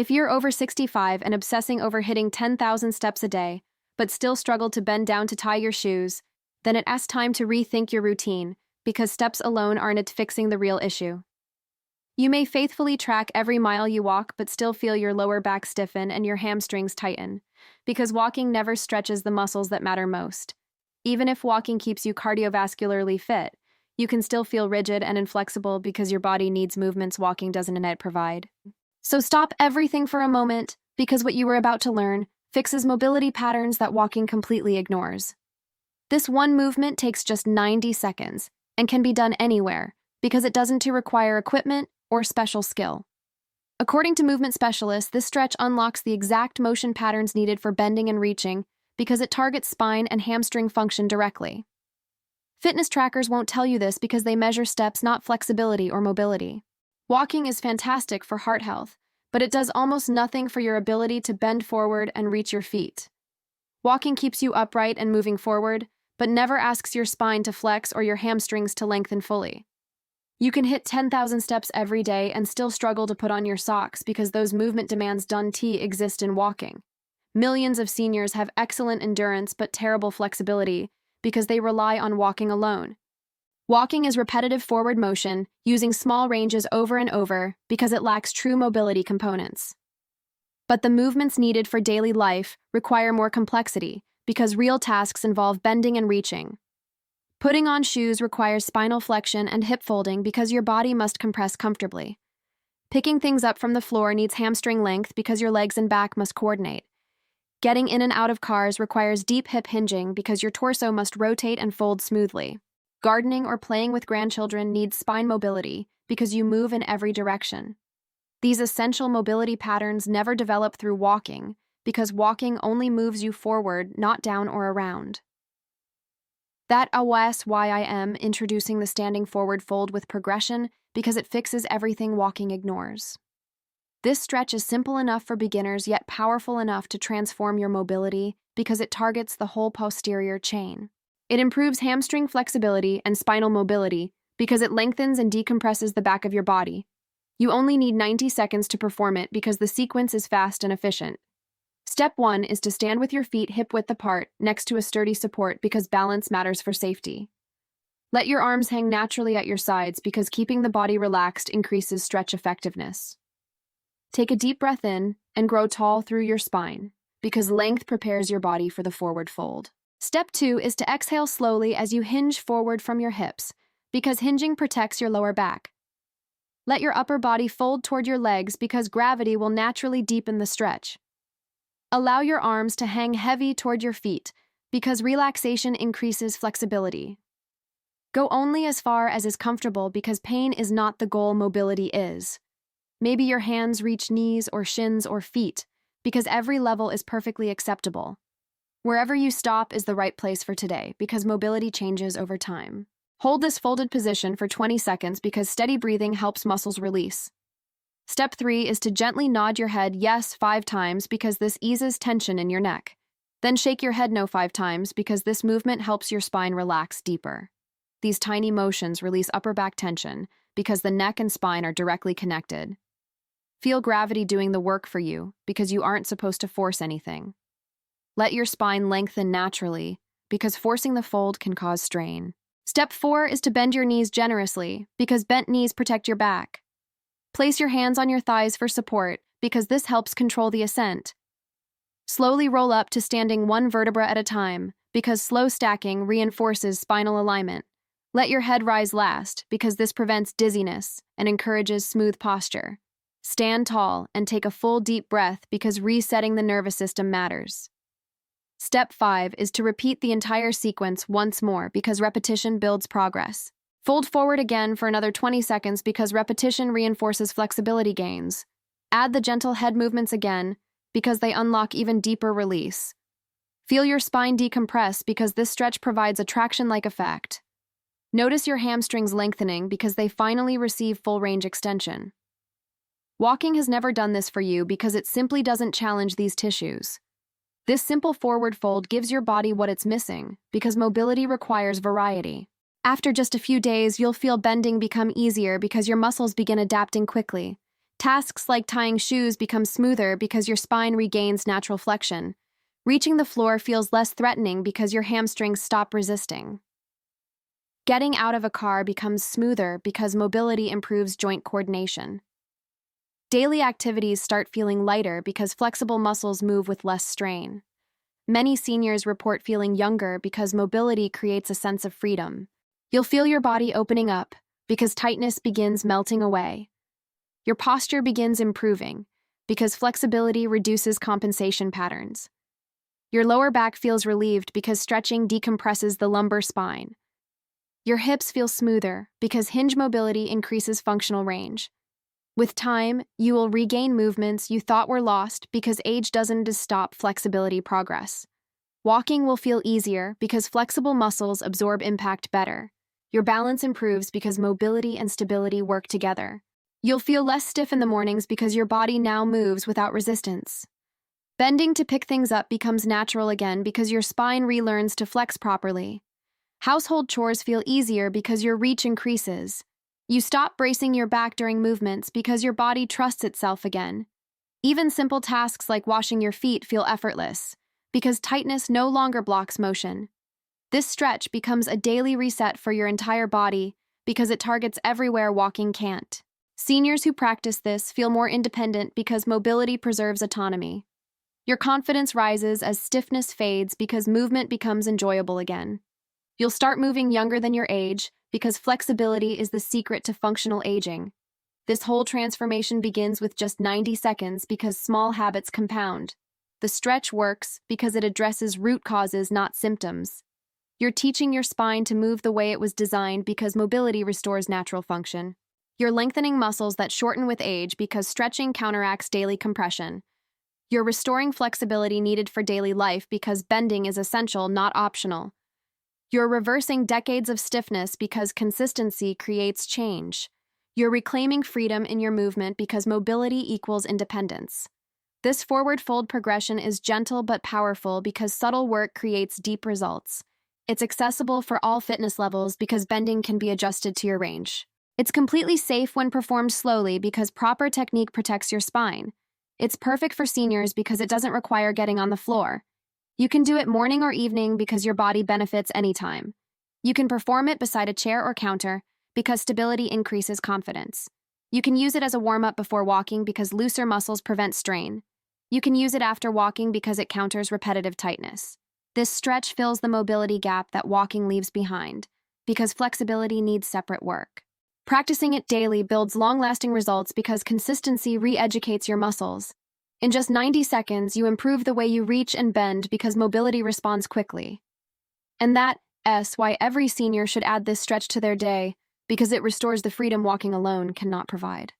If you're over 65 and obsessing over hitting 10,000 steps a day, but still struggle to bend down to tie your shoes, then it's time to rethink your routine, because steps alone aren't fixing the real issue. You may faithfully track every mile you walk but still feel your lower back stiffen and your hamstrings tighten, because walking never stretches the muscles that matter most. Even if walking keeps you cardiovascularly fit, you can still feel rigid and inflexible because your body needs movements walking doesn't provide. So stop everything for a moment, because what you were about to learn fixes mobility patterns that walking completely ignores. This one movement takes just 90 seconds and can be done anywhere because it doesn't require equipment or special skill. According to movement specialists, this stretch unlocks the exact motion patterns needed for bending and reaching because it targets spine and hamstring function directly. Fitness trackers won't tell you this because they measure steps, not flexibility or mobility. Walking is fantastic for heart health, but it does almost nothing for your ability to bend forward and reach your feet. Walking keeps you upright and moving forward, but never asks your spine to flex or your hamstrings to lengthen fully. You can hit 10,000 steps every day and still struggle to put on your socks because those movement demands don't exist in walking. Millions of seniors have excellent endurance but terrible flexibility because they rely on walking alone. Walking is repetitive forward motion, using small ranges over and over because it lacks true mobility components. But the movements needed for daily life require more complexity because real tasks involve bending and reaching. Putting on shoes requires spinal flexion and hip folding because your body must compress comfortably. Picking things up from the floor needs hamstring length because your legs and back must coordinate. Getting in and out of cars requires deep hip hinging because your torso must rotate and fold smoothly. Gardening or playing with grandchildren needs spine mobility because you move in every direction. These essential mobility patterns never develop through walking because walking only moves you forward, not down or around. That is why I am introducing the standing forward fold with progression because it fixes everything walking ignores. This stretch is simple enough for beginners yet powerful enough to transform your mobility because it targets the whole posterior chain. It improves hamstring flexibility and spinal mobility because it lengthens and decompresses the back of your body. You only need 90 seconds to perform it because the sequence is fast and efficient. Step 1 is to stand with your feet hip-width apart next to a sturdy support because balance matters for safety. Let your arms hang naturally at your sides because keeping the body relaxed increases stretch effectiveness. Take a deep breath in and grow tall through your spine because length prepares your body for the forward fold. Step 2 is to exhale slowly as you hinge forward from your hips because hinging protects your lower back. Let your upper body fold toward your legs because gravity will naturally deepen the stretch. Allow your arms to hang heavy toward your feet because relaxation increases flexibility. Go only as far as is comfortable because pain is not the goal, mobility is. Maybe your hands reach knees or shins or feet because every level is perfectly acceptable. Wherever you stop is the right place for today because mobility changes over time. Hold this folded position for 20 seconds because steady breathing helps muscles release. Step 3 is to gently nod your head yes 5 times because this eases tension in your neck. Then shake your head no 5 times because this movement helps your spine relax deeper. These tiny motions release upper back tension because the neck and spine are directly connected. Feel gravity doing the work for you because you aren't supposed to force anything. Let your spine lengthen naturally because forcing the fold can cause strain. Step 4 is to bend your knees generously because bent knees protect your back. Place your hands on your thighs for support because this helps control the ascent. Slowly roll up to standing one vertebra at a time because slow stacking reinforces spinal alignment. Let your head rise last because this prevents dizziness and encourages smooth posture. Stand tall and take a full deep breath because resetting the nervous system matters. Step 5 is to repeat the entire sequence once more because repetition builds progress. Fold forward again for another 20 seconds because repetition reinforces flexibility gains. Add the gentle head movements again because they unlock even deeper release. Feel your spine decompress because this stretch provides a traction-like effect. Notice your hamstrings lengthening because they finally receive full range extension. Walking has never done this for you because it simply doesn't challenge these tissues. This simple forward fold gives your body what it's missing because mobility requires variety. After just a few days, you'll feel bending become easier because your muscles begin adapting quickly. Tasks like tying shoes become smoother because your spine regains natural flexion. Reaching the floor feels less threatening because your hamstrings stop resisting. Getting out of a car becomes smoother because mobility improves joint coordination. Daily activities start feeling lighter because flexible muscles move with less strain. Many seniors report feeling younger because mobility creates a sense of freedom. You'll feel your body opening up because tightness begins melting away. Your posture begins improving because flexibility reduces compensation patterns. Your lower back feels relieved because stretching decompresses the lumbar spine. Your hips feel smoother because hinge mobility increases functional range. With time, you will regain movements you thought were lost because age doesn't stop flexibility progress. Walking will feel easier because flexible muscles absorb impact better. Your balance improves because mobility and stability work together. You'll feel less stiff in the mornings because your body now moves without resistance. Bending to pick things up becomes natural again because your spine relearns to flex properly. Household chores feel easier because your reach increases. You stop bracing your back during movements because your body trusts itself again. Even simple tasks like washing your feet feel effortless because tightness no longer blocks motion. This stretch becomes a daily reset for your entire body because it targets everywhere walking can't. Seniors who practice this feel more independent because mobility preserves autonomy. Your confidence rises as stiffness fades because movement becomes enjoyable again. You'll start moving younger than your age because flexibility is the secret to functional aging. This whole transformation begins with just 90 seconds because small habits compound. The stretch works because it addresses root causes, not symptoms. You're teaching your spine to move the way it was designed because mobility restores natural function. You're lengthening muscles that shorten with age because stretching counteracts daily compression. You're restoring flexibility needed for daily life because bending is essential, not optional. You're reversing decades of stiffness because consistency creates change. You're reclaiming freedom in your movement because mobility equals independence. This forward fold progression is gentle but powerful because subtle work creates deep results. It's accessible for all fitness levels because bending can be adjusted to your range. It's completely safe when performed slowly because proper technique protects your spine. It's perfect for seniors because it doesn't require getting on the floor. You can do it morning or evening because your body benefits anytime. You can perform it beside a chair or counter because stability increases confidence. You can use it as a warm-up before walking because looser muscles prevent strain. You can use it after walking because it counters repetitive tightness. This stretch fills the mobility gap that walking leaves behind because flexibility needs separate work. Practicing it daily builds long-lasting results because consistency re-educates your muscles. In just 90 seconds, you improve the way you reach and bend because mobility responds quickly. And that's why every senior should add this stretch to their day, because it restores the freedom walking alone cannot provide.